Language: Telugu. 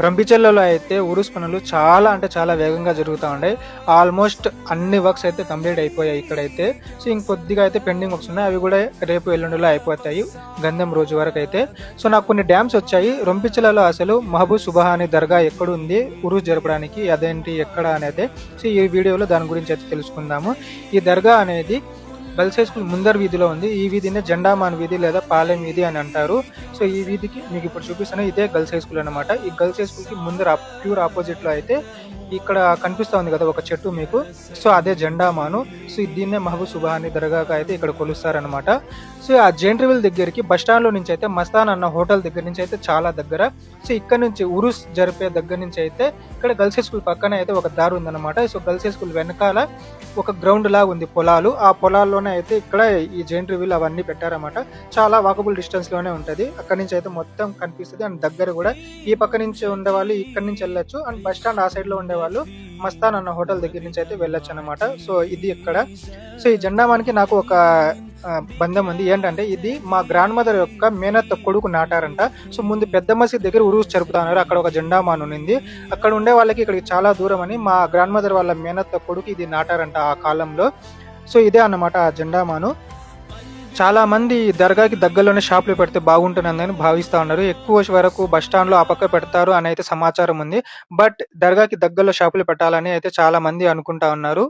రంపిచెర్లలో అయితే ఉరుస్ పనులు చాలా అంటే చాలా వేగంగా జరుగుతా ఉన్నాయి. ఆల్మోస్ట్ అన్ని వర్క్స్ అయితే కంప్లీట్ అయిపోయాయి ఇక్కడైతే. సో ఇంకొద్దిగా అయితే పెండింగ్ వర్క్స్ ఉన్నాయి. అవి కూడా రేపు ఎల్లుండిలో అయిపోతాయి గంధం రోజు వరకు అయితే. సో నాకు కొన్ని డ్యామ్స్ వచ్చాయి. రొంపిచెర్లలో అసలు మహబూబ్ సుబహాని దర్గా ఎక్కడుంది ఉరుస్ జరపడానికి, అదేంటి ఎక్కడ అనేది సో ఈ వీడియోలో దాని గురించి అయితే తెలుసుకుందాము. ఈ దర్గా అనేది గర్ల్స్ హై స్కూల్ ముందర వీధిలో ఉంది. ఈ వీధినే జెండామాన్ వీధి లేదా పాలెం వీధి అని అంటారు. సో ఈ వీధికి మీకు ఇప్పుడు చూపిస్తున్న ఇదే గర్ల్స్ హై స్కూల్ అనమాట. ఈ గర్ల్స్ హై స్కూల్ కి ముందర ప్యూర్ ఆపోజిట్ లో అయితే ఇక్కడ కనిపిస్తా ఉంది కదా ఒక చెట్టు మీకు, సో అదే జెండామాను. సో దీన్నే మహబూబ్ సుబహాని దర్గాగా అయితే ఇక్కడ కొలుస్తారనమాట. సో ఆ జెంట్రివిల్ దగ్గరికి బస్ స్టాండ్ లో నుంచి అయితే మస్తాన్ అన్న హోటల్ దగ్గర నుంచి అయితే చాలా దగ్గర. సో ఇక్కడ నుంచి ఉరుస్ జరిపే దగ్గర నుంచి అయితే ఇక్కడ గర్ల్స్ హై స్కూల్ పక్కనే అయితే ఒక దారి ఉందన్నమాట. సో గర్ల్స్ హై స్కూల్ వెనకాల ఒక గ్రౌండ్ లాగా ఉంది పొలాలు. ఆ పొలాల్లోనే అయితే ఇక్కడ ఈ జైంట్ వీల్ అవన్నీ పెట్టారన్నమాట. చాలా వాకబుల్ డిస్టెన్స్ లోనే ఉంటది. అక్కడ నుంచి అయితే మొత్తం కనిపిస్తుంది. అండ్ దగ్గర కూడా ఈ పక్క నుంచి ఉండేవాళ్ళు ఇక్కడ నుంచి వెళ్ళొచ్చు. అండ్ బస్ స్టాండ్ ఆ సైడ్ లో ఉండేవాళ్ళు మస్తాన్ అన్న హోటల్ దగ్గర నుంచి అయితే వెళ్ళొచ్చు అనమాట. సో ఇది ఇక్కడ. సో ఈ జెండామానికి నాకు ఒక బంధం ఉంది. ఏంటంటే ఇది మా గ్రాండ్ మదర్ యొక్క మేనత్త కొడుకు నాటారంట. సో ముందు పెద్ద మసీద్ దగ్గర ఉరుస్ జరుపుతున్నారు. అక్కడ ఒక జెండామాన్ ఉంది. అక్కడ ఉండే వాళ్ళకి ఇక్కడికి చాలా దూరం అని మా గ్రాండ్ మదర్ వాళ్ళ మేనత్త కొడుకు ఇది నాటారంట ఆ కాలంలో. సో ఇదే అన్నమాట ఆ జెండామాను. చాలా మంది దర్గాకి దగ్గరలోనే షాపులు పెడితే బాగుంటుందని భావిస్తా ఉన్నారు. ఎక్కువ వరకు బస్ స్టాండ్ లో ఆ పక్క పెడతారు అని అయితే సమాచారం ఉంది. బట్ దర్గాకి దగ్గరలో షాపులు పెట్టాలని అయితే చాలా మంది అనుకుంటా ఉన్నారు.